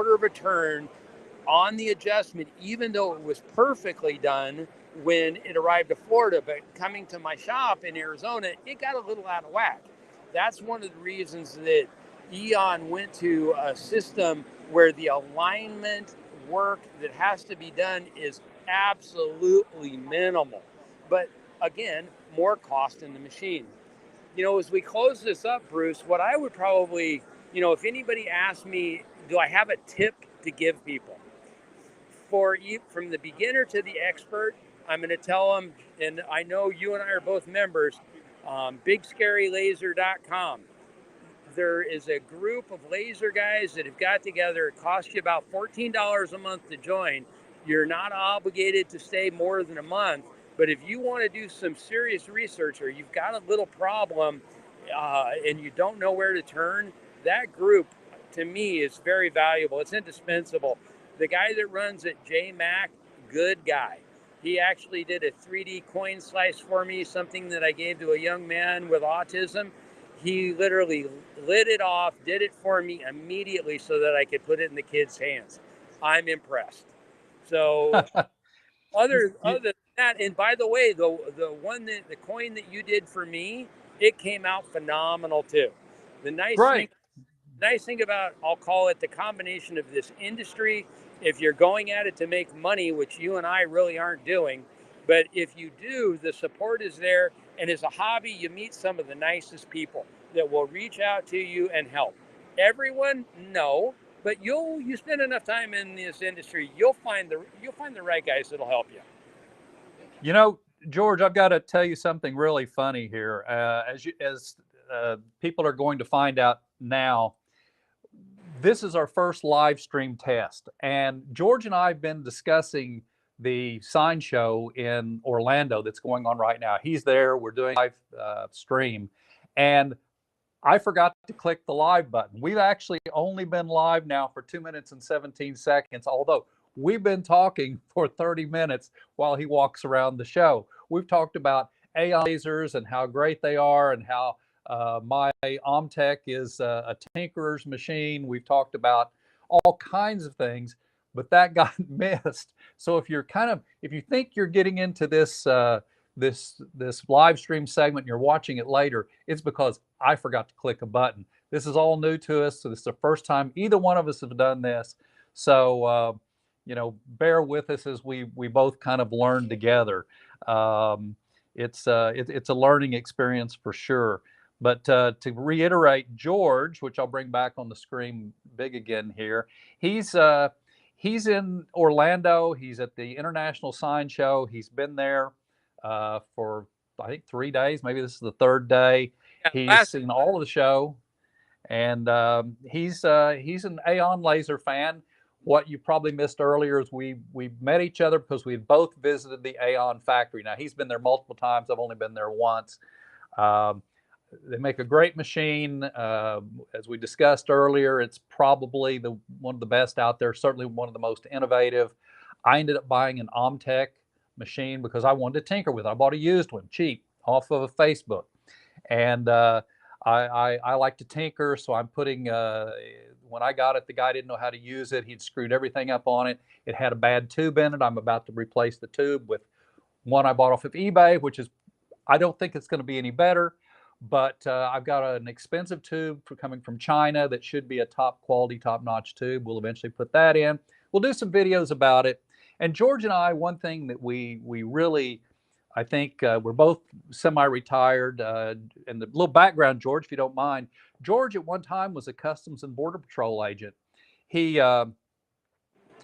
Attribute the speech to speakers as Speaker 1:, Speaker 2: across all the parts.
Speaker 1: quarter of a turn on the adjustment, even though it was perfectly done when it arrived to Florida. But coming to my shop in Arizona, it got a little out of whack. That's one of the reasons that Eon went to a system where the alignment work that has to be done is absolutely minimal. But again, more cost in the machine. As we close this up, Bruce, what I would probably, if anybody asked me, do I have a tip to give people? From the beginner to the expert, I'm going to tell them, and I know you and I are both members, bigscarylaser.com. There is a group of laser guys that have got together. It costs you about $14 a month to join. You're not obligated to stay more than a month, but if you want to do some serious research or you've got a little problem and you don't know where to turn, that group to me is very valuable. It's indispensable. The guy that runs it, Jay Mack, good guy. He actually did a 3D coin slice for me, something that I gave to a young man with autism. He literally lit it off, did it for me immediately so that I could put it in the kids' hands. I'm impressed. So other than that, and by the way, the coin that you did for me, it came out phenomenal too. The nice thing about, I'll call it the combination of this industry, if you're going at it to make money, which you and I really aren't doing, but if you do, the support is there. And as a hobby, you meet some of the nicest people that will reach out to you and help. Everyone, no, but you spend enough time in this industry, you'll find the right guys that'll help you.
Speaker 2: George, I've got to tell you something really funny here. As people are going to find out now, this is our first live stream test, and George and I have been discussing the sign show in Orlando that's going on right now. He's there. We're doing a live stream, and I forgot to click the live button. We've actually only been live now for 2 minutes and 17 seconds, although we've been talking for 30 minutes while he walks around the show. We've talked about AI lasers and how great they are and how my Omtech is a tinkerer's machine. We've talked about all kinds of things, but that got missed. So if you think you're getting into this this live stream segment and you're watching it later, it's because I forgot to click a button. This is all new to us, so this is the first time either one of us have done this. So bear with us as we both kind of learn together. It's a learning experience for sure. But to reiterate, George, which I'll bring back on the screen big again here, he's in Orlando. He's at the International Sign Show. He's been there for, I think, 3 days. Maybe this is the third day. He's seen all of the show, and he's an Aeon laser fan. What you probably missed earlier is we met each other because we had both visited the Aeon factory. Now, he's been there multiple times. I've only been there once. They make a great machine. As we discussed earlier, it's probably one of the best out there, certainly one of the most innovative. I ended up buying an Omtech machine because I wanted to tinker with it. I bought a used one, cheap, off of Facebook. And I like to tinker, so I'm putting, when I got it, the guy didn't know how to use it. He'd screwed everything up on it. It had a bad tube in it. I'm about to replace the tube with one I bought off of eBay, which is, I don't think it's going to be any better. But I've got an expensive tube coming from China that should be a top quality, top notch tube. We'll eventually put that in. We'll do some videos about it. And George and I, one thing that we really, I think we're both semi-retired. And the little background, George, if you don't mind. George at one time was a Customs and Border Patrol agent. He, and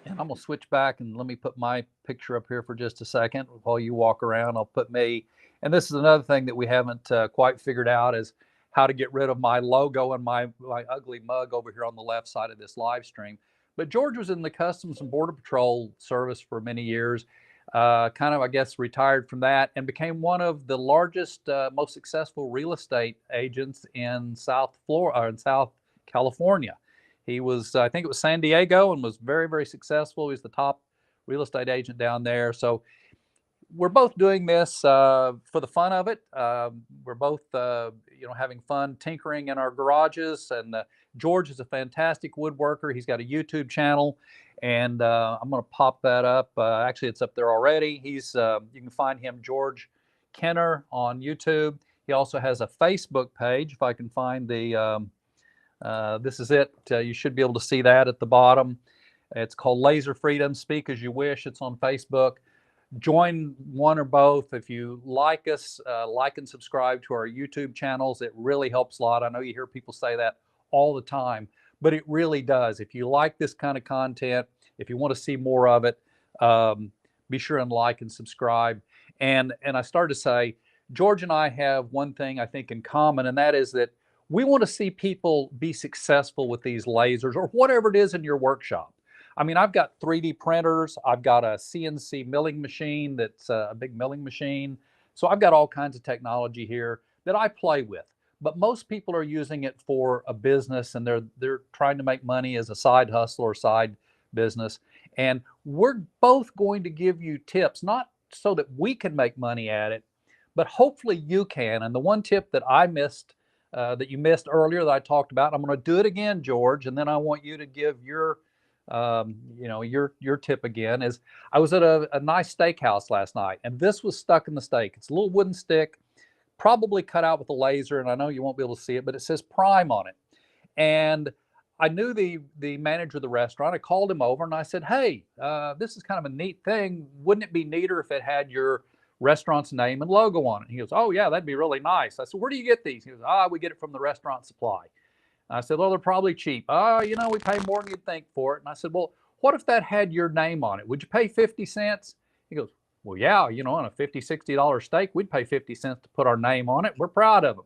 Speaker 2: I'm going to switch back and let me put my picture up here for just a second. While you walk around, I'll put me. And this is another thing that we haven't quite figured out is how to get rid of my logo and my ugly mug over here on the left side of this live stream. But George was in the Customs and Border Patrol service for many years, kind of, I guess, retired from that and became one of the largest, most successful real estate agents in South Florida, or in South California. He was, I think it was San Diego, and was very, very successful. He's the top real estate agent down there. So we're both doing this for the fun of it. We're both, having fun tinkering in our garages, and George is a fantastic woodworker. He's got a YouTube channel, and I'm going to pop that up. Actually, it's up there already. You can find him, George Kenner, on YouTube. He also has a Facebook page. If I can find this is it. You should be able to see that at the bottom. It's called Laser Freedom. Speak as you wish. It's on Facebook. Join one or both. If you like us, like and subscribe to our YouTube channels. It really helps a lot. I know you hear people say that all the time, but it really does. If you like this kind of content, if you want to see more of it, be sure and like and subscribe. And I started to say, George and I have one thing I think in common, and that is that we want to see people be successful with these lasers or whatever it is in your workshop. I mean, I've got 3D printers. I've got a CNC milling machine that's a big milling machine. So I've got all kinds of technology here that I play with. But most people are using it for a business, and they're trying to make money as a side hustle or side business. And we're both going to give you tips, not so that we can make money at it, but hopefully you can. And the one tip that I missed, that you missed earlier, that I talked about, I'm going to do it again, George, and then I want you to give your your tip again. Is I was at a nice steakhouse last night, and this was stuck in the steak. It's a little wooden stick, probably cut out with a laser, and I know you won't be able to see it, but it says Prime on it. And I knew the manager of the restaurant. I called him over and I said, "Hey, this is kind of a neat thing. Wouldn't it be neater if it had your restaurant's name and logo on it?" He goes, "Oh yeah, that'd be really nice." I said, "Where do you get these?" He goes, "We get it from the restaurant supply." I said, "Well, they're probably cheap." "Oh, we pay more than you'd think for it." And I said, "Well, what if that had your name on it? Would you pay 50 cents? He goes, "Well, yeah, on a $50, $60 steak, we'd pay 50 cents to put our name on it. We're proud of them."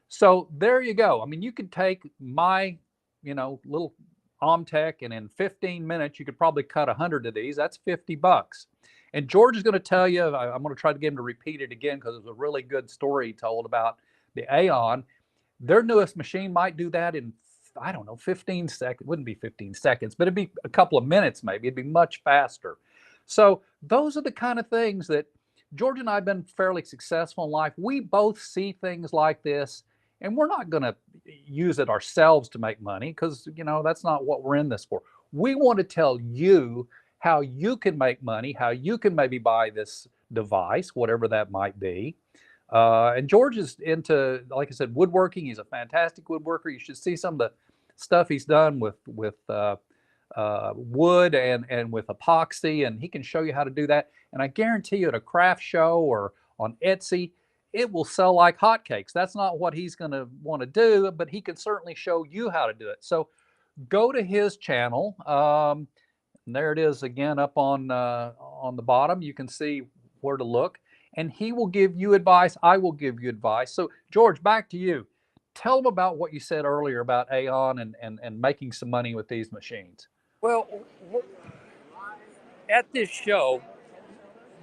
Speaker 2: So there you go. I mean, you could take my, little Omtech, and in 15 minutes, you could probably cut 100 of these. That's $50. And George is going to tell you, I'm going to try to get him to repeat it again because it was a really good story he told about the Aeon. Their newest machine might do that in, I don't know, 15 seconds. It wouldn't be 15 seconds, but it'd be a couple of minutes maybe. It'd be much faster. So those are the kind of things that George and I have been fairly successful in life. We both see things like this, and we're not going to use it ourselves to make money because, that's not what we're in this for. We want to tell you how you can make money, how you can maybe buy this device, whatever that might be. And George is into, like I said, woodworking. He's a fantastic woodworker. You should see some of the stuff he's done with wood and with epoxy, and he can show you how to do that. And I guarantee you, at a craft show or on Etsy, it will sell like hotcakes. That's not what he's going to want to do, but he can certainly show you how to do it. So go to his channel. And there it is again up on the bottom. You can see where to look. And he will give you advice. I will give you advice. So, George, back to you. Tell them about what you said earlier about Aeon and making some money with these machines.
Speaker 1: Well, at this show,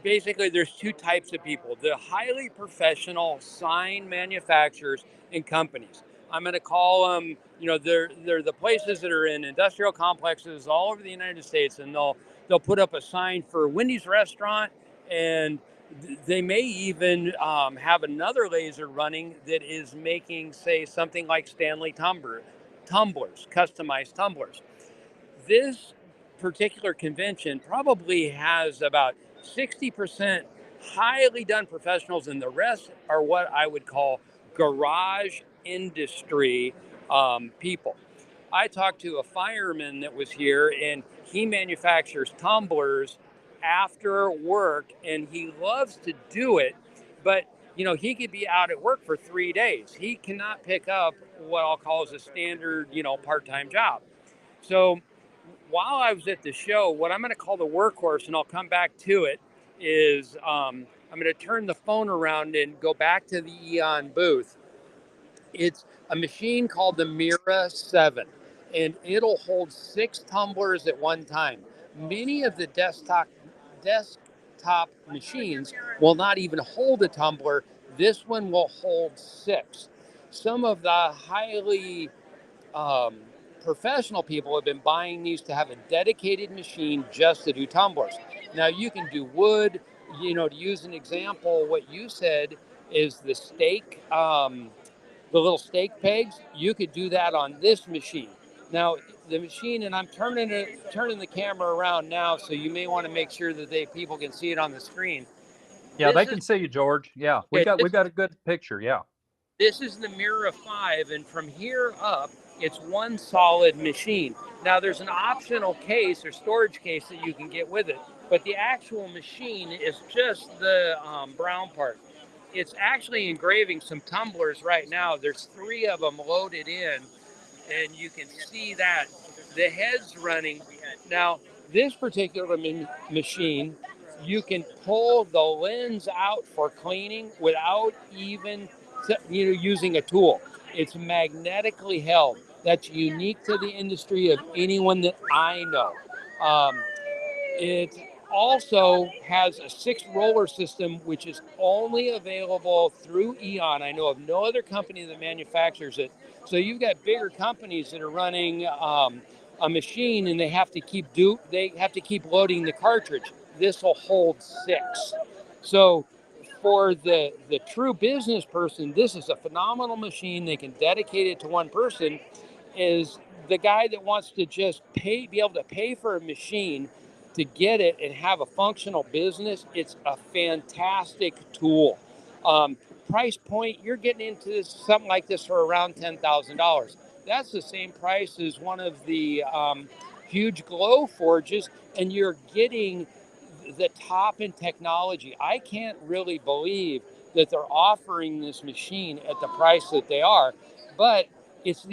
Speaker 1: basically there's two types of people: the highly professional sign manufacturers and companies. I'm going to call them, they're the places that are in industrial complexes all over the United States, and they'll put up a sign for Wendy's restaurant, and they may even have another laser running that is making, say, something like Stanley tumblers, customized tumblers. This particular convention probably has about 60% highly done professionals, and the rest are what I would call garage industry people. I talked to a fireman that was here, and he manufactures tumblers after work, and he loves to do it, but he could be out at work for 3 days. He cannot pick up what I'll call as a standard, part-time job. So while I was at the show, what I'm going to call the workhorse, and I'll come back to it, is I'm going to turn the phone around and go back to the Eon booth. It's a machine called the Mira 7, and it'll hold 6 tumblers at one time. Many of the desktop machines will not even hold a tumbler. This one will hold 6. Some of the highly professional people have been buying these to have a dedicated machine just to do tumblers. Now you can do wood. To use an example, what you said is the steak the little stake pegs, you could do that on this machine. Now, the machine, and I'm turning the camera around now, so you may want to make sure that people can see it on the screen.
Speaker 2: Yeah,
Speaker 1: This
Speaker 2: they
Speaker 1: is
Speaker 2: can see you, George. Yeah,
Speaker 1: okay,
Speaker 2: we've got a good picture. Yeah.
Speaker 1: this is the Mira 5, and from here up, it's one solid machine. Now, there's an optional case or storage case that you can get with it, but the actual machine is just the brown part. It's actually engraving some tumblers right now. There's 3 of them loaded in, and you can see that the head's running. Now, this particular machine, you can pull the lens out for cleaning without even using a tool. It's magnetically held. That's unique to the industry of anyone that I know. Um, it also has a 6 roller system, which is only available through Eon. I know of no other company that manufactures it. So you've got bigger companies that are running a machine, and they have to keep loading the cartridge. This will hold 6. So for the true business person, this is a phenomenal machine. They can dedicate it to one person. Is the guy that wants to just be able to pay for a machine to get it and have a functional business. It's a fantastic tool. Um, Price point, you're getting into something like this for around $10,000. That's the same price as one of the huge glow forges, and you're getting the top in technology. I can't really believe that they're offering this machine at the price that they are, but it's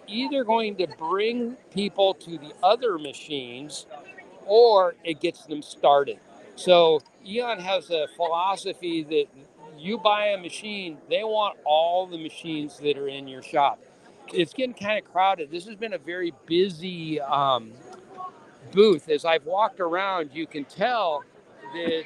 Speaker 1: either going to bring people to the other machines or it gets them started. So Eon has a philosophy that you buy a machine, they want all the machines that are in your shop. It's getting kind of crowded. This has been a very busy booth. As I've walked around, you can tell that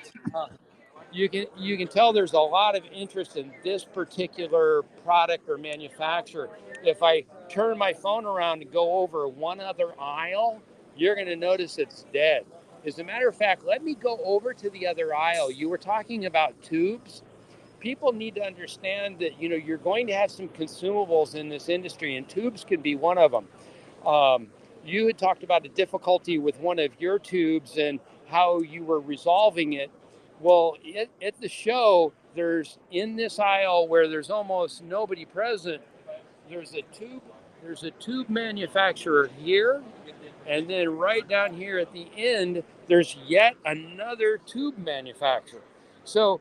Speaker 1: you can tell there's a lot of interest in this particular product or manufacturer. If I turn my phone around and go over one other aisle, you're going to notice it's dead. As a matter of fact, let me go over to the other aisle. You were talking about tubes. People need to understand that you're going to have some consumables in this industry, and tubes can be one of them. Um, you had talked about a difficulty with one of your tubes and how you were resolving it. Well, at the show, there's in this aisle where there's almost nobody present. There's a tube. There's a tube manufacturer here, and then right down here at the end, there's yet another tube manufacturer. So,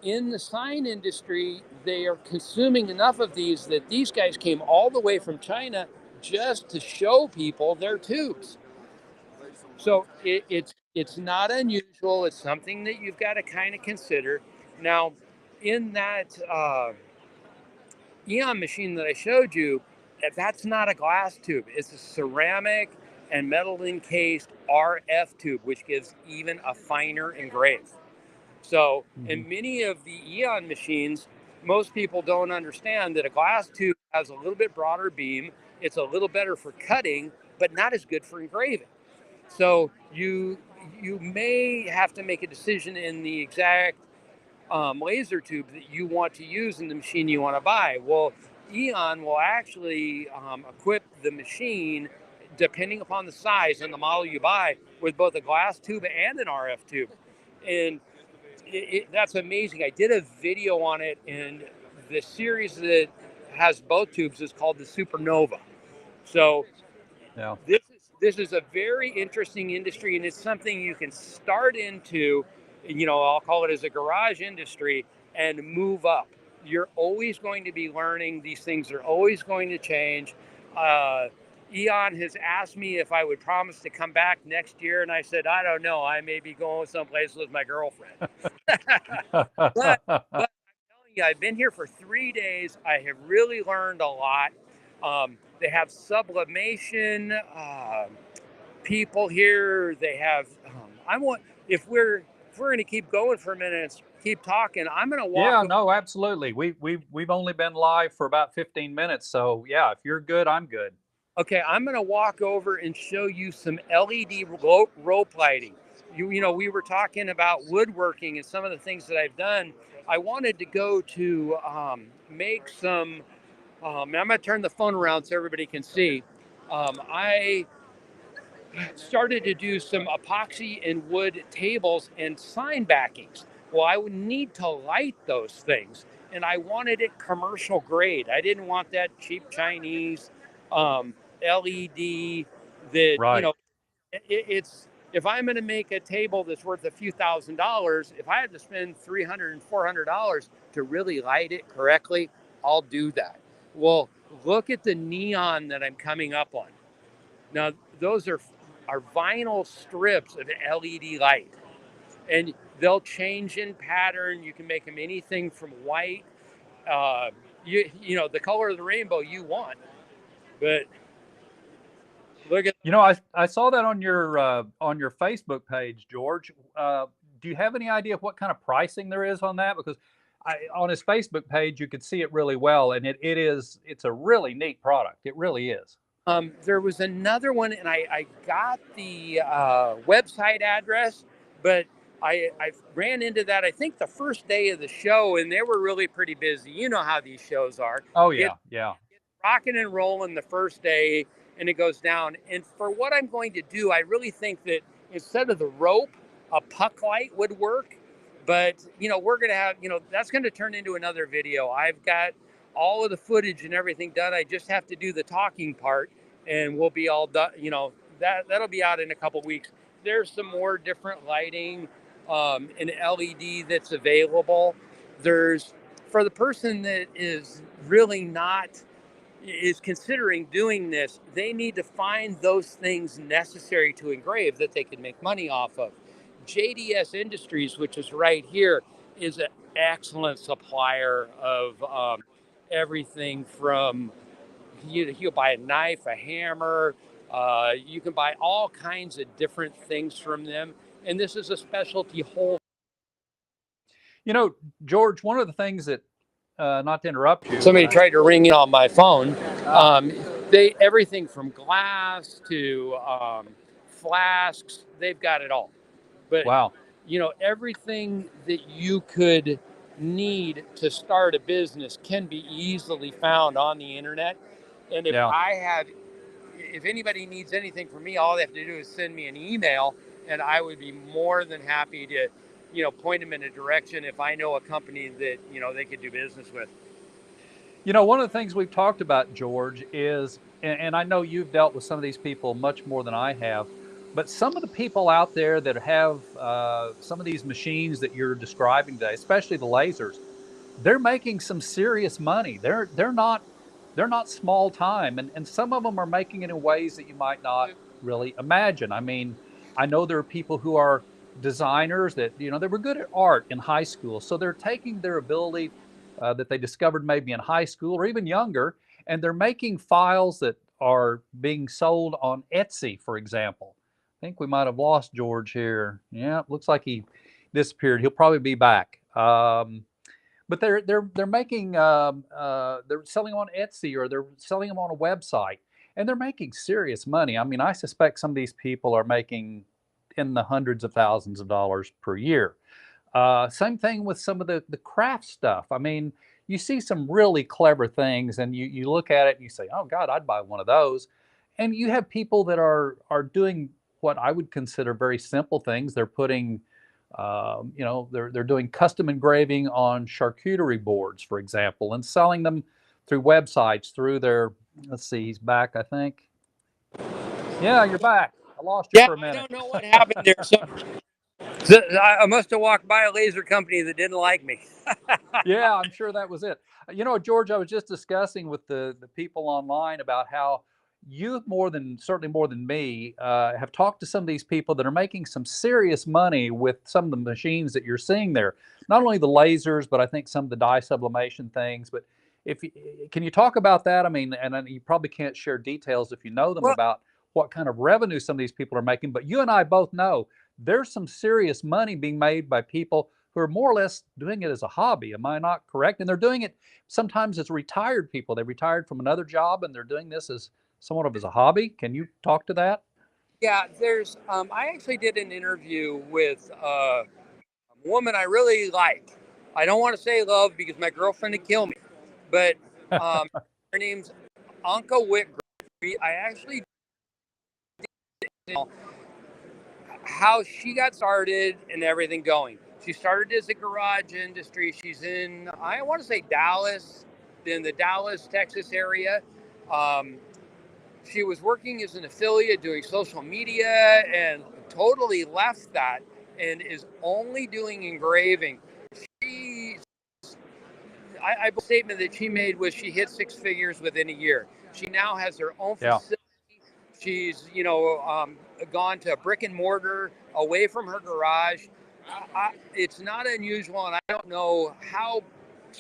Speaker 1: in the sign industry, they are consuming enough of these that these guys came all the way from China just to show people their tubes. So it's not unusual. It's something that you've got to kind of consider. Now, in that Eon machine that I showed you, that's not a glass tube. It's a ceramic and metal encased RF tube, which gives even a finer engrave. So, in many of the Eon machines, most people don't understand that a glass tube has a little bit broader beam. It's a little better for cutting, but not as good for engraving. So you may have to make a decision in the exact laser tube that you want to use in the machine you want to buy. Well, Eon will actually equip the machine, depending upon the size and the model you buy, with both a glass tube and an RF tube. And that's amazing. I did a video on it, and the series that has both tubes is called the Supernova. So
Speaker 2: Yeah.
Speaker 1: this is a very interesting industry, and it's something you can start into. I'll call it as a garage industry and move up. You're always going to be learning. These things are always going to change. Eon has asked me if I would promise to come back next year, and I said, I don't know. I may be going someplace with my girlfriend. but I'm telling you, I've been here for 3 days. I have really learned a lot. They have sublimation people here. They have. I want if we're going to keep going for a minute, and keep talking. I'm going to walk.
Speaker 2: Yeah, no, absolutely. We've only been live for about 15 minutes, so yeah, if you're good, I'm good.
Speaker 1: Okay, I'm going to walk over and show you some LED rope lighting. we were talking about woodworking and some of the things that I've done. I wanted to go to make some. I'm going to turn the phone around so everybody can see. I started to do some epoxy and wood tables and sign backings. Well, I would need to light those things, and I wanted it commercial grade. I didn't want that cheap Chinese LED that,
Speaker 2: Right.
Speaker 1: it's if I'm going to make a table that's worth a few $1,000s, if I had to spend $300 and $400 to really light it correctly, I'll do that. Well, look at the neon that I'm coming up on. Now, those are vinyl strips of LED light, and they'll change in pattern. You can make them anything from white, uh, the color of the rainbow you want. But look at
Speaker 2: I saw that on your Facebook page, George. Do you have any idea of what kind of pricing there is on that? Because on his Facebook page, you could see it really well, and it's a really neat product. It really is.
Speaker 1: there was another one, and I got the website address, but I ran into that, I think, the first day of the show, and they were really pretty busy. You know how these shows are.
Speaker 2: Oh
Speaker 1: It
Speaker 2: yeah, yeah.
Speaker 1: rocking and rolling the first day, and it goes down. And for what I'm going to do, I really think that instead of the rope, a puck light would work. But we're gonna have, that's going to turn into another video. I've got all of the footage and everything done. I just have to do the talking part, and we'll be all done. That'll be out in a couple weeks. There's some more different lighting, in LED that's available. There's For the person that is considering doing this, they need to find those things necessary to engrave that they can make money off of. JDS Industries, which is right here, is an excellent supplier of everything from you'll buy a knife, a hammer. You can buy all kinds of different things from them. And this is a specialty whole.
Speaker 2: You know, George, one of the things that, not to interrupt you,
Speaker 1: Somebody tried to ring in on my phone.
Speaker 2: ah,
Speaker 1: They everything from glass to flasks, they've got it all. But
Speaker 2: wow,
Speaker 1: everything that you could need to start a business can be easily found on the internet. And
Speaker 2: yeah.
Speaker 1: if anybody needs anything from me, all they have to do is send me an email, and I would be more than happy to, point them in a direction if I know a company that, they could do business with.
Speaker 2: One of the things we've talked about, George, is, and I know you've dealt with some of these people much more than I have, but some of the people out there that have some of these machines that you're describing today, especially the lasers, they're making some serious money. They're not small time, and some of them are making it in ways that you might not really imagine. I mean, I know there are people who are designers that they were good at art in high school, so they're taking their ability that they discovered maybe in high school or even younger, and they're making files that are being sold on Etsy, for example. I think we might have lost George here. Yeah, looks like he disappeared. He'll probably be back. But they're making they're selling on Etsy, or they're selling them on a website, and they're making serious money. I mean, I suspect some of these people are making in the hundreds of thousands of dollars per year. Same thing with some of the craft stuff. I mean, you see some really clever things, and you look at it and you say, "Oh God, I'd buy one of those." And you have people that are doing what I would consider very simple things. They're putting they're doing custom engraving on charcuterie boards, for example, and selling them through websites, through their, let's see, he's back, I think. Yeah, you're back. I lost you
Speaker 1: Yeah,
Speaker 2: for a
Speaker 1: I
Speaker 2: minute.
Speaker 1: don't know what happened there. So I must have walked by a laser company that didn't like me.
Speaker 2: Yeah, I'm sure that was it. George, I was just discussing with the people online about how you, certainly more than me, have talked to some of these people that are making some serious money with some of the machines that you're seeing there. Not only the lasers, but I think some of the dye sublimation things. But can you talk about that? I mean, and you probably can't share details if you know them
Speaker 1: Well,
Speaker 2: about what kind of revenue some of these people are making. But you and I both know there's some serious money being made by people who are more or less doing it as a hobby. Am I not correct? And they're doing it sometimes as retired people. They retired from another job and they're doing this as somewhat of as a hobby. Can you talk to that?
Speaker 1: Yeah, there's. I actually did an interview with a woman I really like. I don't want to say love because my girlfriend would kill me, but um, her name's Anka Whitgrove. I actually know how she got started and everything going. She started as a garage industry. She's in, I want to say Dallas, in the Dallas, Texas area. Um, she was working as an affiliate doing social media and totally left that and is only doing engraving. She, the statement that she made was she hit six figures within a year. She now has her own
Speaker 2: Yeah.
Speaker 1: facility. She's, gone to brick and mortar away from her garage. It's not unusual, and I don't know how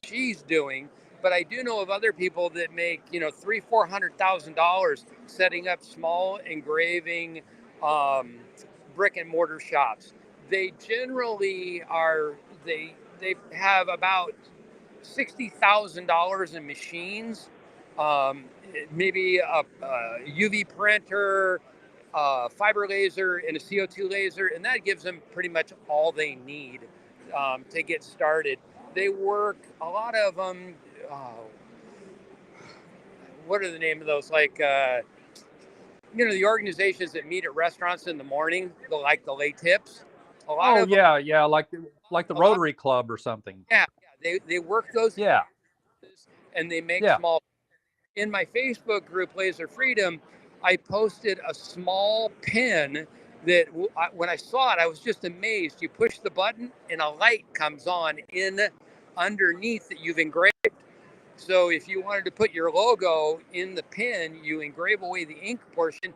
Speaker 1: she's doing, but I do know of other people that make, $300,000-400,000 setting up small engraving um, brick and mortar shops. They generally are they have about $60,000 in machines, um, maybe a UV printer, fiber laser, and a CO2 laser, and that gives them pretty much all they need to get started. They work, a lot of them, what are the name of those? The organizations that meet at restaurants in the morning, like the late tips. A lot
Speaker 2: Oh
Speaker 1: of them,
Speaker 2: yeah, yeah, like the
Speaker 1: a lot,
Speaker 2: Rotary Club or something.
Speaker 1: yeah, they work those
Speaker 2: Yeah,
Speaker 1: and they make
Speaker 2: yeah.
Speaker 1: small. In my Facebook group, Laser Freedom, I posted a small pin that when I saw it, I was just amazed. You push the button and a light comes on in underneath that you've engraved. So if you wanted to put your logo in the pin, you engrave away the ink portion,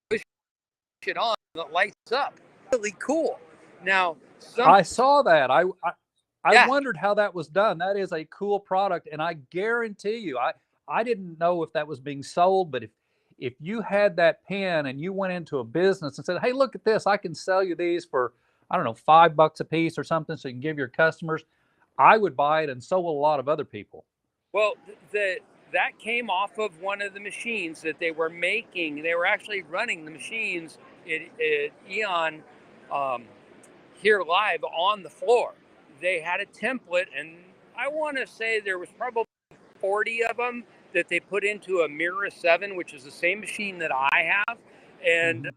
Speaker 1: push it on, and it lights up. Really cool. Now,
Speaker 2: I saw that. I
Speaker 1: yeah,
Speaker 2: wondered how that was done. That is a cool product, and I guarantee you, I didn't know if that was being sold, but if you had that pen and you went into a business and said, "Hey, look at this! I can sell you these for, I don't know, $5 a piece or something, so you can give your customers," I would buy it, and so will a lot of other people.
Speaker 1: well, that came off of one of the machines that they were making. They were actually running the machines at Eon um, here live on the floor. They had a template, and I want to say there was probably 40 of them that they put into a Mira 7, which is the same machine that I have. And
Speaker 2: Hmm.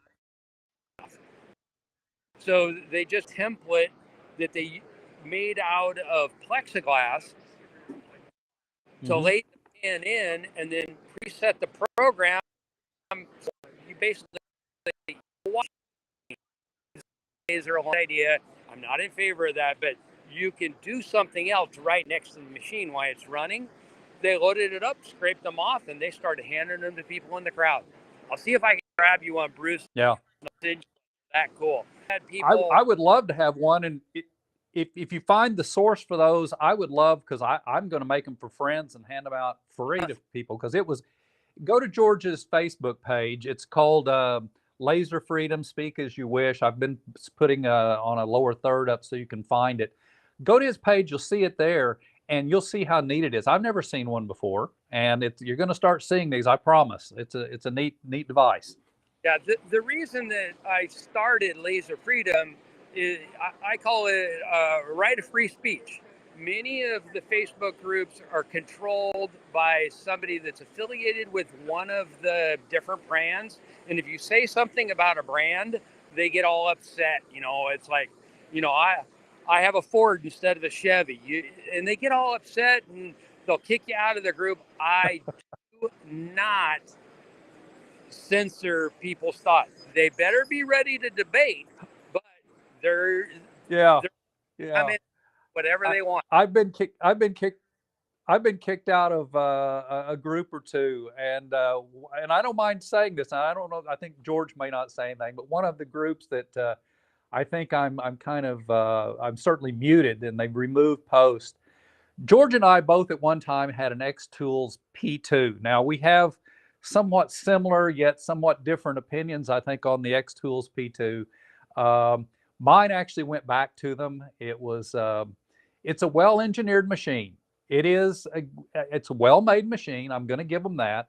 Speaker 1: so they just template that they made out of plexiglass to
Speaker 2: Hmm.
Speaker 1: lay the pen in and then preset the program. You basically watch laser idea. I'm not in favor of that, but you can do something else right next to the machine while it's running. They loaded it up, scraped them off, and they started handing them to people in the crowd. I'll see if I can grab you one, Bruce.
Speaker 2: Yeah.
Speaker 1: That cool. Had
Speaker 2: I
Speaker 1: people.
Speaker 2: would love to have one, and if you find the source for those, I would love, because I'm going to make them for friends and hand them out free to people, because it was, go to George's Facebook page. It's called Laser Freedom. Speak as you wish. I've been putting on a lower third up so you can find it. Go to his page. You'll see it there, and you'll see how neat it is. I've never seen one before, and you're going to start seeing these. I promise. It's a neat device.
Speaker 1: Yeah, the reason that I started Laser Freedom is I call it right of free speech. Many of the Facebook groups are controlled by somebody that's affiliated with one of the different brands. And if you say something about a brand, they get all upset. It's like, I have a Ford instead of a Chevy. And they get all upset and they'll kick you out of the group. I do not censor people's thoughts. They better be ready to debate, but they're
Speaker 2: Yeah,
Speaker 1: they're
Speaker 2: yeah.
Speaker 1: comment whatever
Speaker 2: I,
Speaker 1: they want.
Speaker 2: I've been kicked. I've been kicked out of a group or two, and I don't mind saying this. I don't know. I think George may not say anything, but one of the groups that I think I'm kind of I'm certainly muted, and they've removed posts. George and I both at one time had an X Tools P2. Now we have somewhat similar yet somewhat different opinions, I think, on the X Tools P2. Um, Mine actually went back to them. It's a well-engineered machine. It's a well-made machine. I'm going to give them that.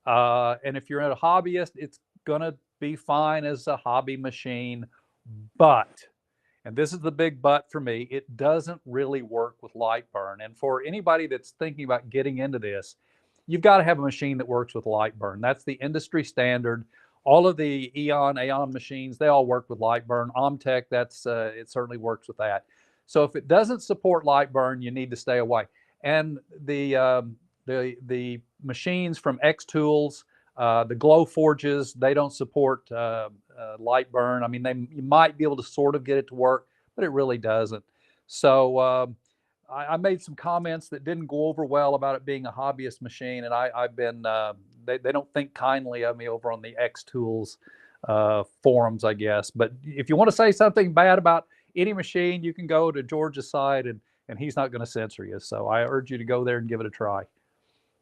Speaker 2: And if you're a hobbyist, it's going to be fine as a hobby machine, but, and this is the big but for me, it doesn't really work with light burn. And for anybody that's thinking about getting into this, you've got to have a machine that works with light burn. That's the industry standard. All of the Aeon machines, they all work with light burn. Omtech, it certainly works with that. So if it doesn't support light burn, you need to stay away. And the machines from X Tools, the Glow Forges, they don't support light burn. I mean, you might be able to sort of get it to work, but it really doesn't. So I made some comments that didn't go over well about it being a hobbyist machine, and I've been they don't think kindly of me over on the X Tools forums, I guess. But if you want to say something bad about any machine, you can go to George's side, and he's not going to censor you. So I urge you to go there and give it a try.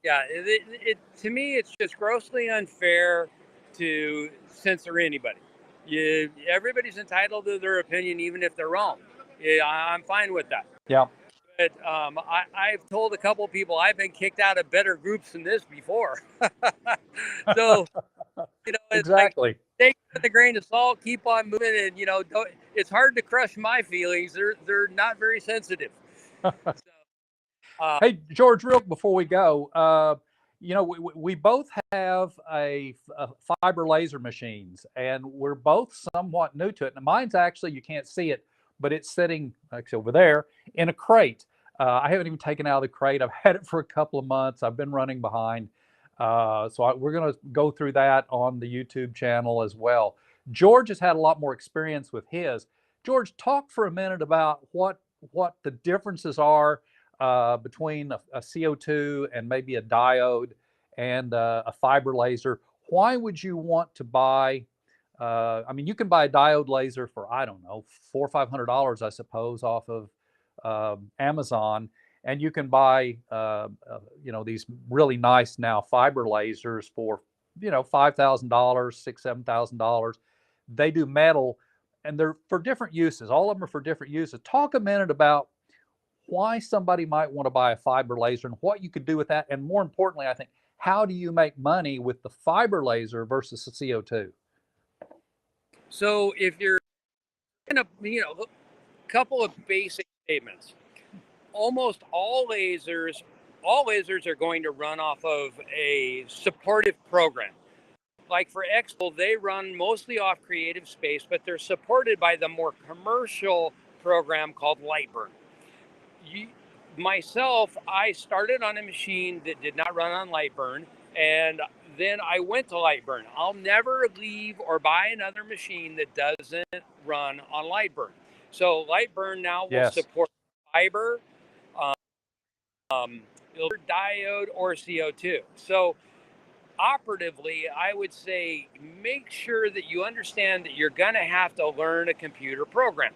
Speaker 1: Yeah, to me, it's just grossly unfair to censor anybody. Everybody's entitled to their opinion, even if they're wrong. Yeah, I'm fine with that.
Speaker 2: Yeah.
Speaker 1: But I've told a couple of people I've been kicked out of better groups than this before. So, it's
Speaker 2: exactly.
Speaker 1: Like, take it with a grain of salt, keep on moving, and it's hard to crush my feelings. They're not very sensitive.
Speaker 2: Hey, George, real before we go, we both have a fiber laser machines, and we're both somewhat new to it. And mine's actually, you can't see it, but it's sitting actually over there in a crate. I haven't even taken it out of the crate. I've had it for a couple of months. I've been running behind. We're going to go through that on the YouTube channel as well. George has had a lot more experience with his. George, talk for a minute about what the differences are between a CO2 and maybe a diode and a fiber laser. Why would you want to buy? I mean, you can buy a diode laser for, I don't know, $400 or $500, I suppose, off of Amazon, and you can buy these really nice now fiber lasers for $5,000, $6,000, $7,000. They do metal, and they're for different uses. All of them are for different uses. Talk a minute about why somebody might want to buy a fiber laser and what you could do with that, and more importantly, I think, how do you make money with the fiber laser versus the CO2?
Speaker 1: So if you're in a couple of basic statements, almost all lasers are going to run off of a supportive program. Like for Expo, they run mostly off Creative Space, but they're supported by the more commercial program called Lightburn. Myself, I started on a machine that did not run on Lightburn, and then I went to Lightburn. I'll never leave or buy another machine that doesn't run on Lightburn. So Lightburn now will support fiber, diode, or CO2. So operatively, I would say make sure that you understand that you're going to have to learn a computer program.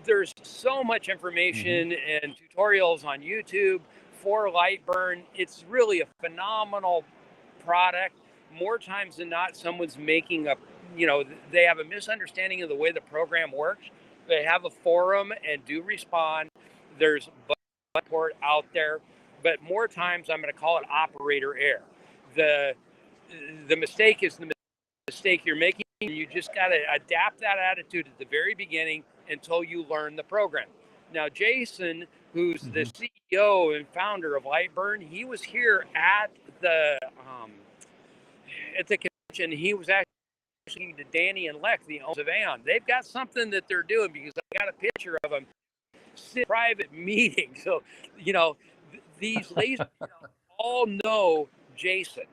Speaker 1: There's so much information and tutorials on YouTube for Lightburn. It's really a phenomenal product. More times than not, someone's making they have a misunderstanding of the way the program works. They have a forum and do respond. There's support out there, but more times I'm going to call it operator error. The mistake is the mistake you're making. You just got to adapt that attitude at the very beginning until you learn the program. Now, Jason, who's the CEO and founder of Lightburn, he was here at the convention. He was actually to Danny and Leck, the owners of Aeon. They've got something that they're doing because I got a picture of them in private meeting. So, these lasers all know Jason,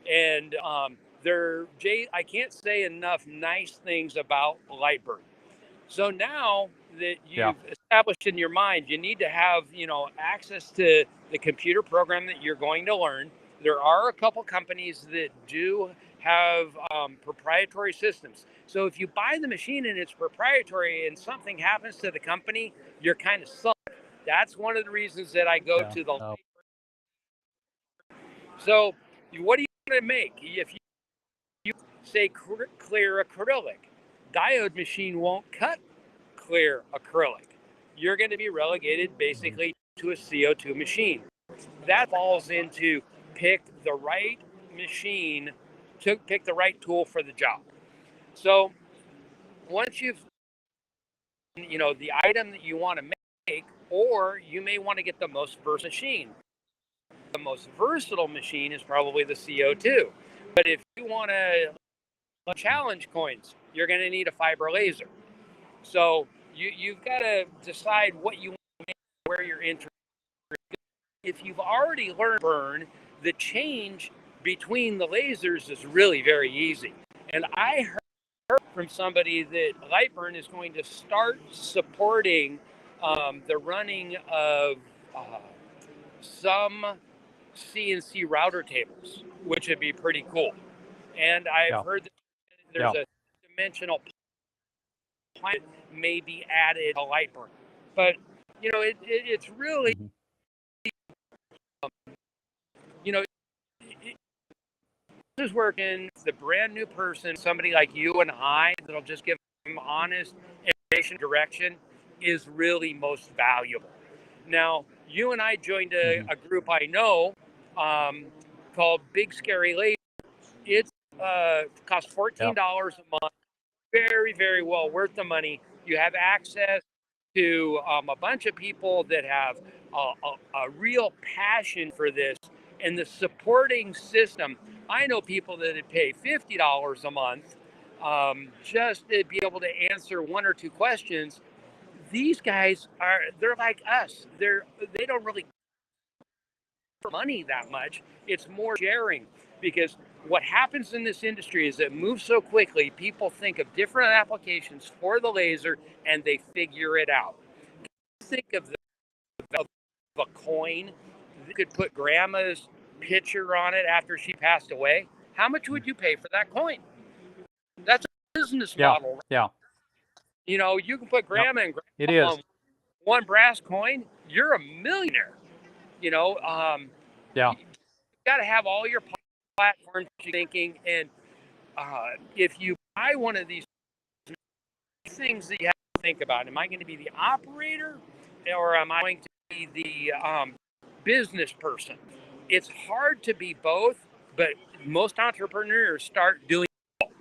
Speaker 1: and I can't say enough nice things about Lightburn. So now that you've established in your mind, you need to have, access to the computer program that you're going to learn. There are a couple companies that do have proprietary systems. So if you buy the machine and it's proprietary and something happens to the company, you're kind of sunk. That's one of the reasons that I go to the. So what are you going to make? If you say clear acrylic, diode machine won't cut clear acrylic. You're going to be relegated basically to a CO2 machine. That falls into pick the right machine, to pick the right tool for the job. So once you've, the item that you want to make, or you may want to get the most versatile machine. The most versatile machine is probably the CO2. But if you want to challenge coins, you're going to need a fiber laser. So you've got to decide what you want to make, where you're interested. If you've already learned burn, the change between the lasers is really very easy. And I heard from somebody that Lightburn is going to start supporting the running of some CNC router tables, which would be pretty cool. And I've heard that there's a dimensional plant may be added to Lightburn. But, it's really, this is working the brand new person, somebody like you and I, that'll just give them honest information, direction, is really most valuable. Now, you and I joined a group I know called Big Scary Laser. It costs $14 a month. Very, very well worth the money. You have access to a bunch of people that have a real passion for this, and the supporting system. I know people that would pay $50 a month just to be able to answer one or two questions. These guys they're like us. They don't really money that much. It's more sharing, because what happens in this industry is it moves so quickly. People think of different applications for the laser and they figure it out. Think of a coin. You could put grandma's picture on it after she passed away. How much would you pay for that coin? That's a business model.
Speaker 2: Yeah.
Speaker 1: You can put grandma and
Speaker 2: it
Speaker 1: grandma
Speaker 2: is.
Speaker 1: on one brass coin. You're a millionaire. You got to have all your platforms thinking. And if you buy one of these things that you have to think about, am I going to be the operator, or am I going to be the business person? It's hard to be both, but most entrepreneurs start doing both.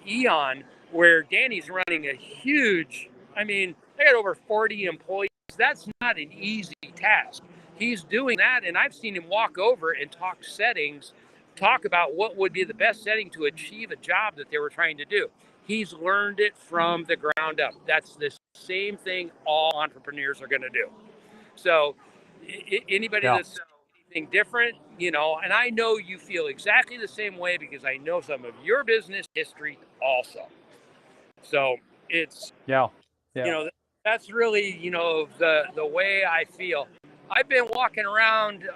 Speaker 1: Eon, where Danny's running a huge, they got over 40 employees. That's not an easy task. He's doing that, and I've seen him walk over and talk settings, talk about what would be the best setting to achieve a job that they were trying to do. He's learned it from the ground up. That's the same thing all entrepreneurs are going to do. So anybody that's anything different, and I know you feel exactly the same way, because I know some of your business history also. So it's, that's really, the way I feel. I've been walking around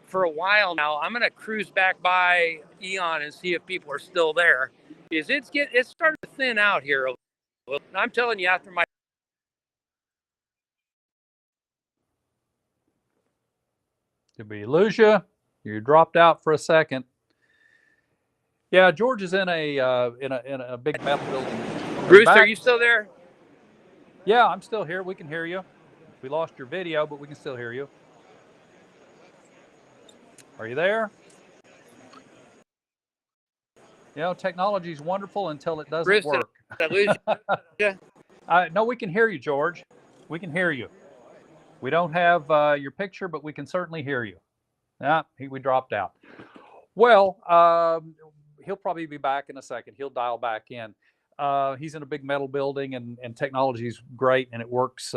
Speaker 1: for a while now. I'm going to cruise back by Eon and see if people are still there, because it's starting to thin out here a little. I'm telling you, after my
Speaker 2: Did we lose you? You dropped out for a second. Yeah, George is in a big metal building.
Speaker 1: Bruce, are you still there?
Speaker 2: Yeah, I'm still here. We can hear you. We lost your video, but we can still hear you. Are you there? Technology is wonderful until it doesn't
Speaker 1: Bruce,
Speaker 2: work.
Speaker 1: Did I lose you?
Speaker 2: No, we can hear you, George. We can hear you. We don't have your picture, but we can certainly hear you. We dropped out. Well, he'll probably be back in a second. He'll dial back in. He's in a big metal building, and technology is great, and it works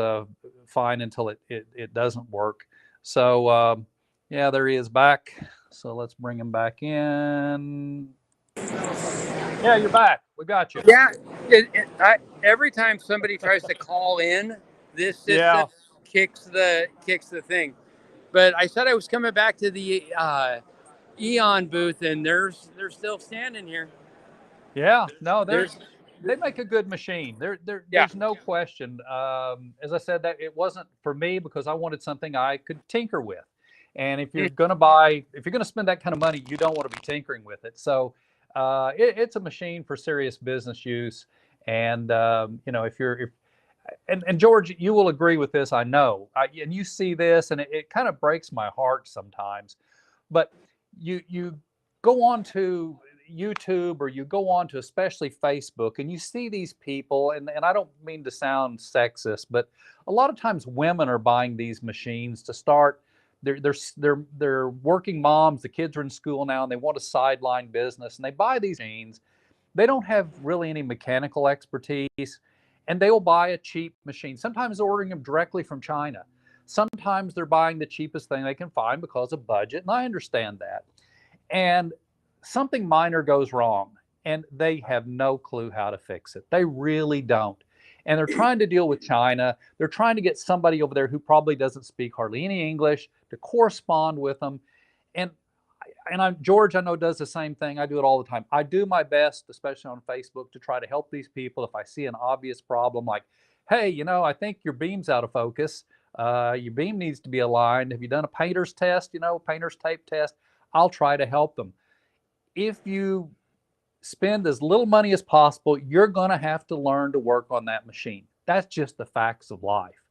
Speaker 2: fine until it doesn't work. So, there he is back. So let's bring him back in. Yeah, you're back. We got you.
Speaker 1: Yeah. Every time somebody tries to call in, this system kicks the thing. But I said I was coming back to the Eon booth, and they're still standing here.
Speaker 2: Yeah, no, they make a good machine. There's no question. As I said, that it wasn't for me because I wanted something I could tinker with. And if you're going to spend that kind of money, you don't want to be tinkering with it. So it's a machine for serious business use. And and George, you will agree with this, I know. And you see this, and it kind of breaks my heart sometimes. But you go on to YouTube or you go on to especially Facebook and you see these people, and I don't mean to sound sexist, but a lot of times women are buying these machines to start. They're working moms. The kids are in school now and they want a sideline business and they buy these machines. They don't have really any mechanical expertise and they will buy a cheap machine. Sometimes they're ordering them directly from China. Sometimes they're buying the cheapest thing they can find because of budget, and I understand that. And something minor goes wrong and they have no clue how to fix it. They really don't. And they're trying to deal with China. They're trying to get somebody over there who probably doesn't speak hardly any English to correspond with them. And George, I know, does the same thing. I do it all the time. I do my best, especially on Facebook, to try to help these people. If I see an obvious problem, like, hey, I think your beam's out of focus. Your beam needs to be aligned. Have you done a painter's test? Painter's tape test. I'll try to help them. If you spend as little money as possible, you're going to have to learn to work on that machine. That's just the facts of life.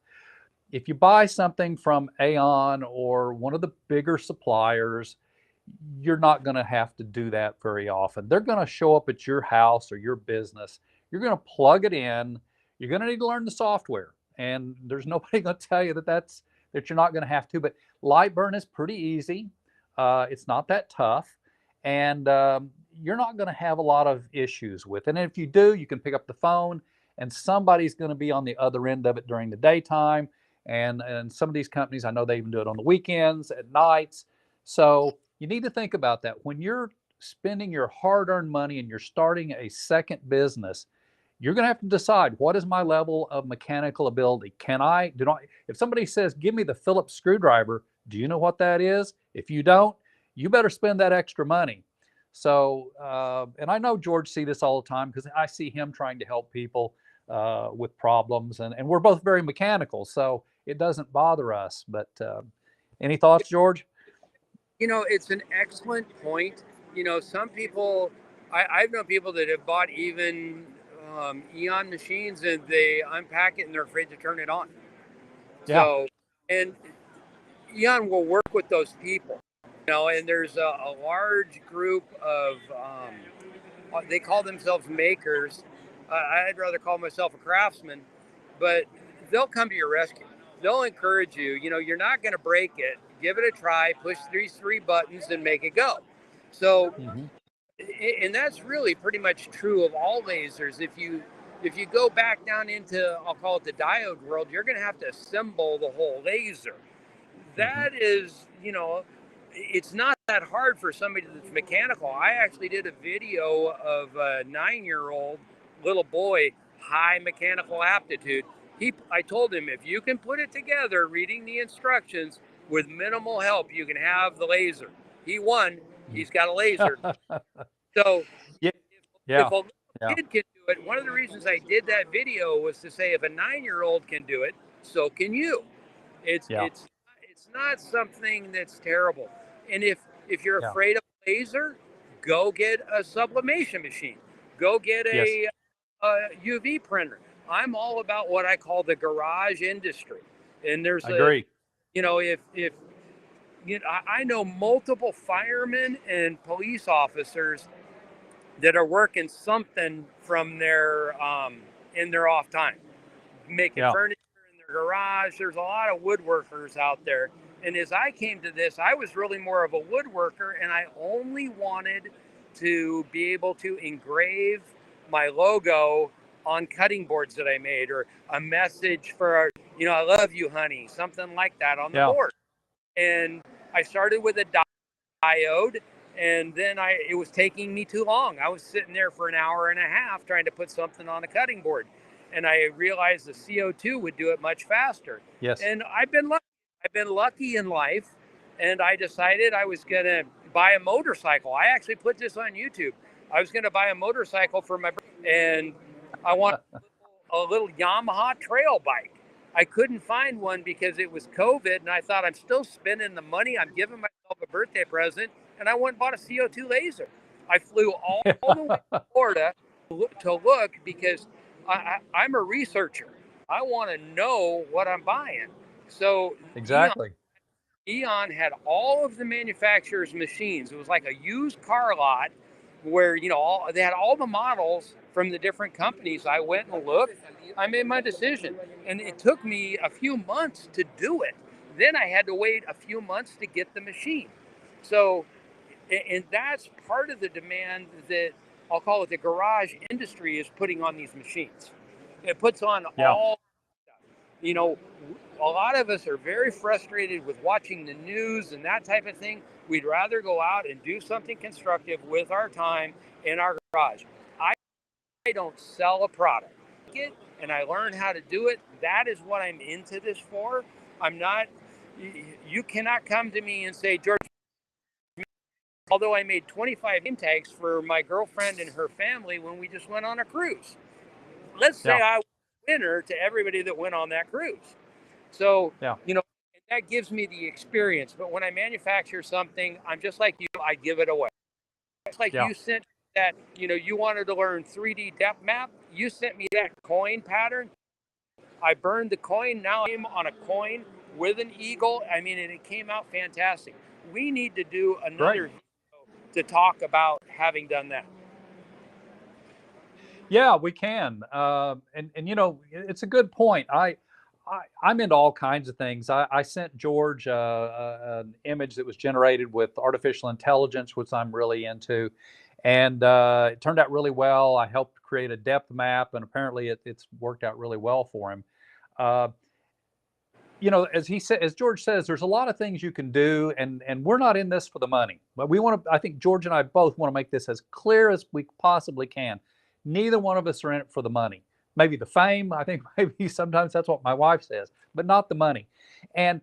Speaker 2: If you buy something from Aeon or one of the bigger suppliers, you're not going to have to do that very often. They're going to show up at your house or your business. You're going to plug it in. You're going to need to learn the software. And there's nobody going to tell you that you're not going to have to. But Lightburn is pretty easy. It's not that tough. And you're not going to have a lot of issues with it. And if you do, you can pick up the phone and somebody's going to be on the other end of it during the daytime. And some of these companies, I know they even do it on the weekends, at nights. So you need to think about that. When you're spending your hard-earned money and you're starting a second business, you're going to have to decide, what is my level of mechanical ability? If somebody says, give me the Phillips screwdriver, do you know what that is? If you don't, you better spend that extra money. So, and I know George sees this all the time because I see him trying to help people with problems, and we're both very mechanical, so it doesn't bother us. But any thoughts, George?
Speaker 1: It's an excellent point. Some people, I've known people that have bought even Eon machines and they unpack it and they're afraid to turn it on.
Speaker 2: Yeah.
Speaker 1: So, and Eon will work with those people, and there's a large group of, they call themselves makers. I'd rather call myself a craftsman, but they'll come to your rescue. They'll encourage you. You're not going to break it. Give it a try. Push these three buttons and make it go. So, and that's really pretty much true of all lasers. If you go back down into, I'll call it the diode world, you're going to have to assemble the whole laser. That is, it's not that hard for somebody that's mechanical. I actually did a video of a 9-year-old little boy, high mechanical aptitude. I told him, if you can put it together, reading the instructions with minimal help, you can have the laser. He won. He's got a laser. So
Speaker 2: yeah.
Speaker 1: if a kid can do it, one of the reasons I did that video was to say, if a 9-year-old can do it, so can you. It's not something that's terrible. And if you're afraid of laser, go get a sublimation machine. Go get a UV printer. I'm all about what I call the garage industry. And there's
Speaker 2: I agree.
Speaker 1: If I know multiple firemen and police officers that are working something from their in their off time, making furniture in their garage. There's a lot of woodworkers out there. And as I came to this, I was really more of a woodworker, and I only wanted to be able to engrave my logo on cutting boards that I made, or a message for, I love you, honey, something like that on the board. And I started with a diode, and then it was taking me too long. I was sitting there for an hour and a half trying to put something on a cutting board, and I realized the CO2 would do it much faster.
Speaker 2: Yes.
Speaker 1: And I've been lucky in life, and I decided I was going to buy a motorcycle. I actually put this on YouTube. I was going to buy a motorcycle for my birthday, and I want a little Yamaha trail bike. I couldn't find one because it was COVID, and I thought, I'm still spending the money. I'm giving myself a birthday present, and I went and bought a CO2 laser. I flew all the way to Florida to look because I'm a researcher. I want to know what I'm buying. So
Speaker 2: exactly.
Speaker 1: Eon had all of the manufacturer's machines. It was like a used car lot where, they had all the models from the different companies. I went and looked. I made my decision. And it took me a few months to do it. Then I had to wait a few months to get the machine. So, and that's part of the demand that I'll call it the garage industry is putting on these machines. It puts on
Speaker 2: Yeah.
Speaker 1: all, you know, a lot of us are very frustrated with watching the news and that type of thing. We'd rather go out and do something constructive with our time in our garage. I don't sell a product, and I learned how to do it. That is what I'm into this for. I'm not, you cannot come to me and say, George, although I made 25 name tags for my girlfriend and her family when we just went on a cruise. Let's say
Speaker 2: Yeah.
Speaker 1: I was a winner to everybody that went on that cruise. So,
Speaker 2: Yeah.
Speaker 1: that gives me the experience. But when I manufacture something, I'm just like you, I give it away. It's like
Speaker 2: Yeah.
Speaker 1: you sent that, you wanted to learn 3D depth map. You sent me that coin pattern. I burned the coin. Now I'm on a coin with an eagle. I mean, and it came out fantastic. We need to do
Speaker 2: Great.
Speaker 1: another video to talk about having done that.
Speaker 2: Yeah, we can. And it's a good point. I'm into all kinds of things. I sent George an image that was generated with artificial intelligence, which I'm really into, and it turned out really well. I helped create a depth map, and apparently it's worked out really well for him. Uh, as George says, there's a lot of things you can do, and we're not in this for the money. But we want to. I think George and I both want to make this as clear as we possibly can. Neither one of us are in it for the money. Maybe the fame. I think maybe sometimes that's what my wife says, but not the money. And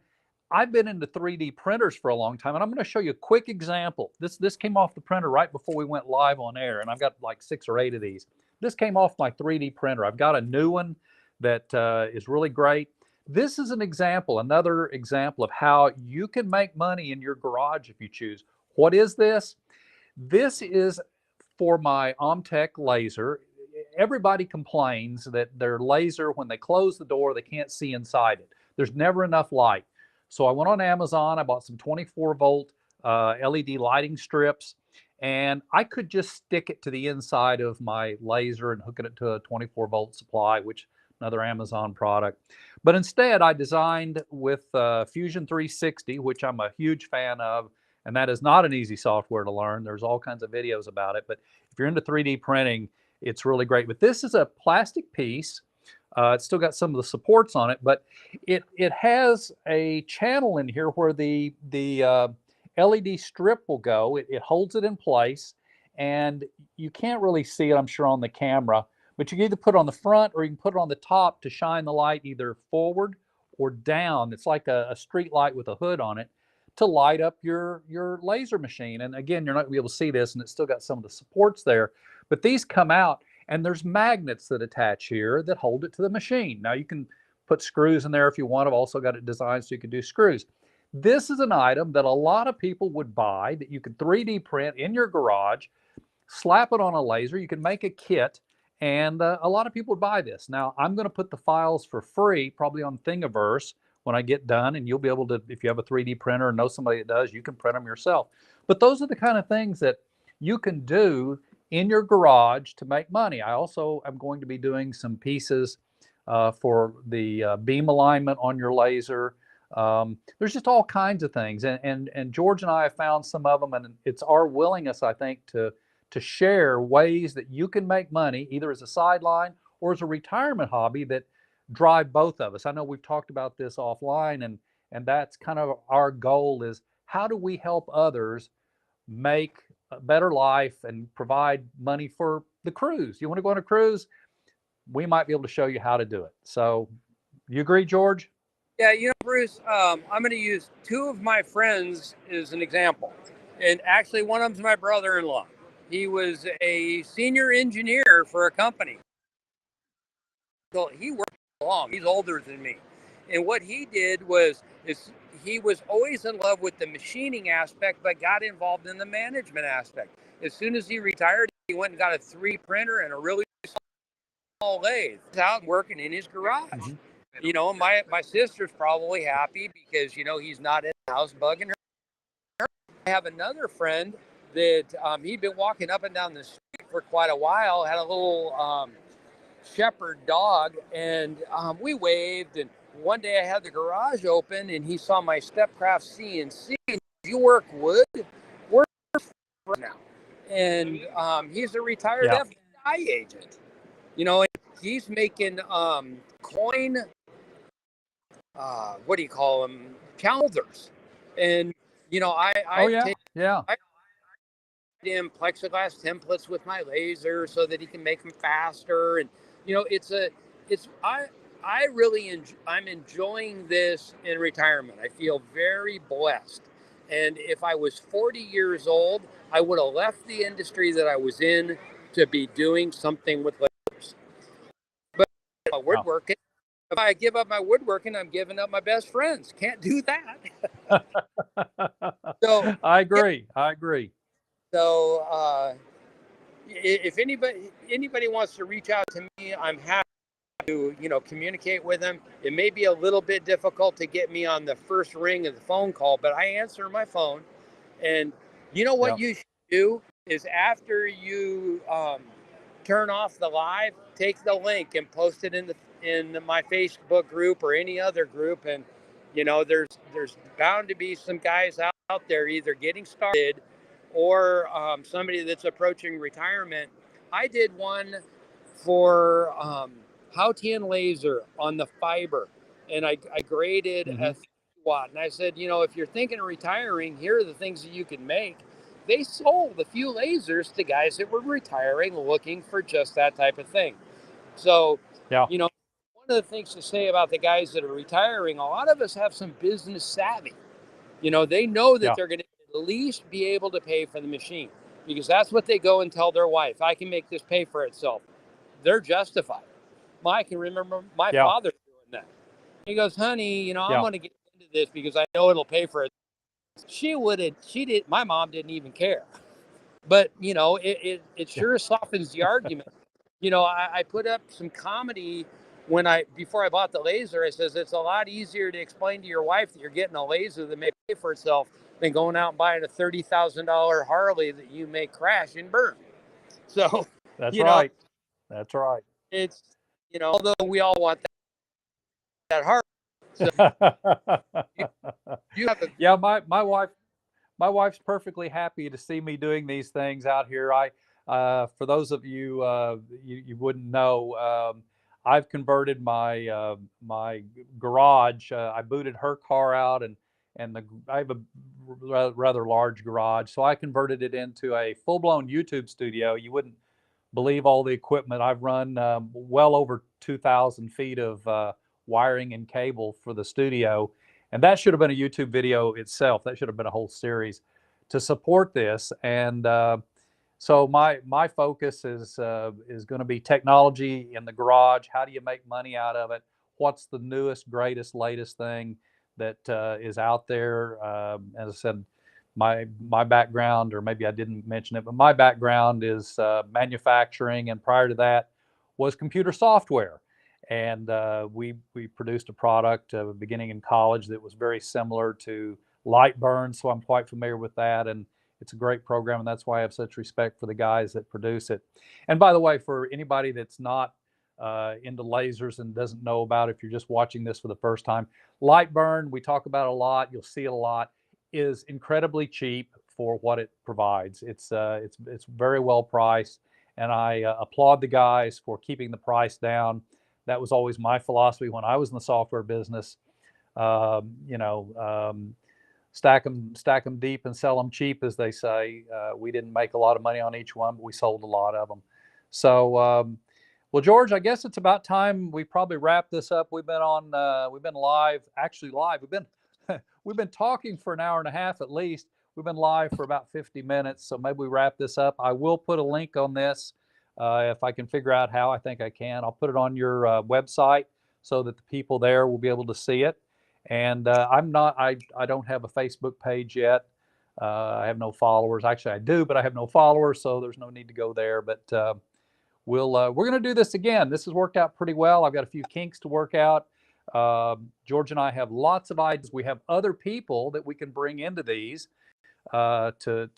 Speaker 2: I've been into 3D printers for a long time, and I'm going to show you a quick example. This came off the printer right before we went live on air, and I've got like 6 or 8 of these. This came off my 3D printer. I've got a new one that is really great. This is another example of how you can make money in your garage if you choose. What is this? This is for my Omtech laser. Everybody complains that their laser, when they close the door, they can't see inside it. There's never enough light. So I went on Amazon, I bought some 24-volt LED lighting strips, and I could just stick it to the inside of my laser and hook it to a 24-volt supply, which another Amazon product. But instead, I designed with Fusion 360, which I'm a huge fan of, and that is not an easy software to learn. There's all kinds of videos about it, but if you're into 3D printing, it's really great. But this is a plastic piece. It's still got some of the supports on it, but it has a channel in here where the LED strip will go. It holds it in place, and you can't really see it, I'm sure, on the camera, but you can either put it on the front or you can put it on the top to shine the light either forward or down. It's like a street light with a hood on it to light up your laser machine. And again, you're not gonna be able to see this, and it's still got some of the supports there, but these come out, and there's magnets that attach here that hold it to the machine. Now you can put screws in there if you want. I've also got it designed so you can do screws. This is an item that a lot of people would buy that you could 3D print in your garage, slap it on a laser. You can make a kit, and a lot of people would buy this. Now, I'm going to put the files for free, probably on Thingiverse when I get done, and you'll be able to, if you have a 3D printer or know somebody that does, you can print them yourself. But those are the kind of things that you can do in your garage to make money. I also am going to be doing some pieces for the beam alignment on your laser. There's just all kinds of things, and George and I have found some of them, and it's our willingness, I think, to share ways that you can make money either as a sideline or as a retirement hobby that drive both of us. I know we've talked about this offline, and that's kind of our goal, is how do we help others make a better life and provide money for the cruise? You want to go on a cruise? We might be able to show you how to do it. So you agree, George?
Speaker 1: Yeah, Bruce, I'm going to use 2 of my friends as an example. And actually, one of them's my brother-in-law. He was a senior engineer for a company. So he worked long. He's older than me. And what he did is he was always in love with the machining aspect, but got involved in the management aspect. As soon as he retired, he went and got a 3D printer and a really small lathe. He's out working in his garage. My sister's probably happy because he's not in the house bugging her. I have another friend that he'd been walking up and down the street for quite a while. Had a little shepherd dog, and we waved. And one day I had the garage open, and he saw my Stepcraft CNC. You work wood? We're right now, and he's a retired FBI agent. He's making coin. What do you call them? Counters, and I him plexiglass templates with my laser so that he can make them faster. And I'm enjoying this in retirement. I feel very blessed. And if I was 40 years old, I would have left the industry that I was in to be doing something with lasers. But woodworking, if I give up my woodworking, I'm giving up my best friends. Can't do that.
Speaker 2: So I agree.
Speaker 1: So if anybody wants to reach out to me, I'm happy to communicate with them. It may be a little bit difficult to get me on the first ring of the phone call, but I answer my phone. And what you should do is after you turn off the live, take the link and post it in my Facebook group or any other group. And there's bound to be some guys out there either getting started or somebody that's approaching retirement. I did one for Hautian laser on the fiber, and I graded a 30 watt. And I said, if you're thinking of retiring, here are the things that you can make. They sold a few lasers to guys that were retiring looking for just that type of thing. So, one of the things to say about the guys that are retiring, a lot of us have some business savvy. They know that they're going to at least be able to pay for the machine because that's what they go and tell their wife. I can make this pay for itself. They're justified. I can remember my father doing that. He goes, honey, I'm going to get into this because I know it'll pay for it. My mom didn't even care. But, it sure softens the argument. I put up some comedy before I bought the laser. I says, it's a lot easier to explain to your wife that you're getting a laser that may pay for itself than going out and buying a $30,000 Harley that you may crash and burn. So
Speaker 2: that's right. That's right.
Speaker 1: It's, although we all want that Harley. So
Speaker 2: you have my wife's perfectly happy to see me doing these things out here. For those of you you wouldn't know, I've converted my my garage. I booted her car out, and I have a rather large garage, so I converted it into a full-blown YouTube studio. You wouldn't believe all the equipment. I've run well over 2,000 feet of wiring and cable for the studio. And that should have been a YouTube video itself. That should have been a whole series to support this. And so my focus is going to be technology in the garage. How do you make money out of it? What's the newest, greatest, latest thing that is out there? As I said, my background, or maybe I didn't mention it, but my background is manufacturing, and prior to that was computer software. And we produced a product beginning in college that was very similar to Lightburn, so I'm quite familiar with that, and it's a great program, and that's why I have such respect for the guys that produce it. And by the way, for anybody that's not into lasers and doesn't know about it, if you're just watching this for the first time, Lightburn, we talk about a lot, you'll see it a lot, is incredibly cheap for what it provides. It's very well priced, and I applaud the guys for keeping the price down. That was always my philosophy when I was in the software business. Stack them deep and sell them cheap, as they say. We didn't make a lot of money on each one, but we sold a lot of them. So, well, George, I guess it's about time we probably wrap this up. We've been live. We've been talking for an hour and a half at least. We've been live for about 50 minutes, so maybe we wrap this up. I will put a link on this. If I can figure out how, I think I can. I'll put it on your website so that the people there will be able to see it. And I don't have a Facebook page yet. I have no followers. Actually, I do, but I have no followers, so there's no need to go there. But we're going to do this again. This has worked out pretty well. I've got a few kinks to work out. George and I have lots of ideas. We have other people that we can bring into these to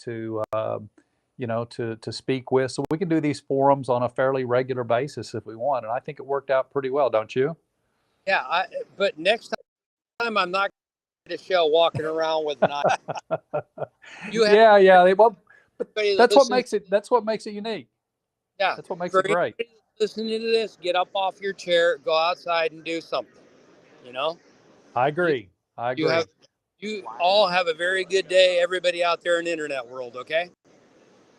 Speaker 2: speak with. So we can do these forums on a fairly regular basis if we want. And I think it worked out pretty well, don't you?
Speaker 1: Yeah, but next time I'm not going to show walking around with an eye. You have
Speaker 2: yeah. Well, but
Speaker 1: everybody that
Speaker 2: that's what makes it unique.
Speaker 1: Yeah,
Speaker 2: That's what makes
Speaker 1: for
Speaker 2: it great.
Speaker 1: anybody listening to this, get up off your chair, go outside and do something. You know,
Speaker 2: I
Speaker 1: you,
Speaker 2: agree. I
Speaker 1: you have
Speaker 2: agree.
Speaker 1: you all have a very good day, everybody out there in the internet world. Okay.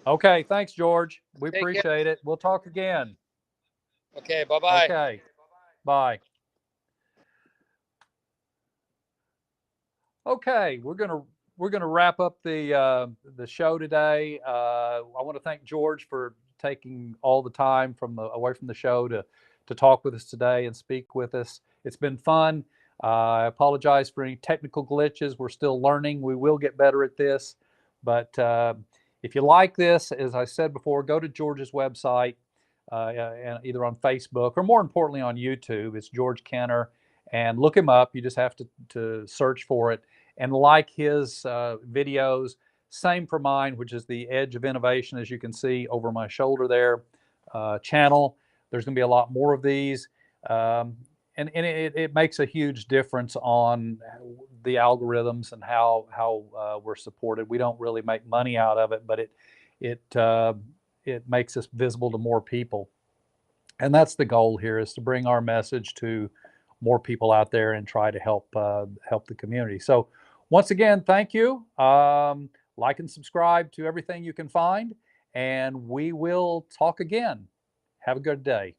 Speaker 2: Okay. Thanks, George. We
Speaker 1: Take care.
Speaker 2: appreciate it. We'll talk again.
Speaker 1: Okay. Bye bye.
Speaker 2: Okay. Bye. Okay. We're gonna wrap up the show today. I want to thank George for taking all the time away from the show to talk with us today and speak with us. It's been fun. I apologize for any technical glitches. We're still learning. We will get better at this. But if you like this, as I said before, go to George's website, either on Facebook or more importantly on YouTube. It's George Kenner, and look him up. You just have to search for it and like his videos. Same for mine, which is the Edge of Innovation, as you can see over my shoulder there, channel. There's going to be a lot more of these. And it makes a huge difference on the algorithms and how we're supported. We don't really make money out of it, but it makes us visible to more people. And that's the goal here, is to bring our message to more people out there and try to help the community. So once again, thank you. Like and subscribe to everything you can find, and we will talk again. Have a good day.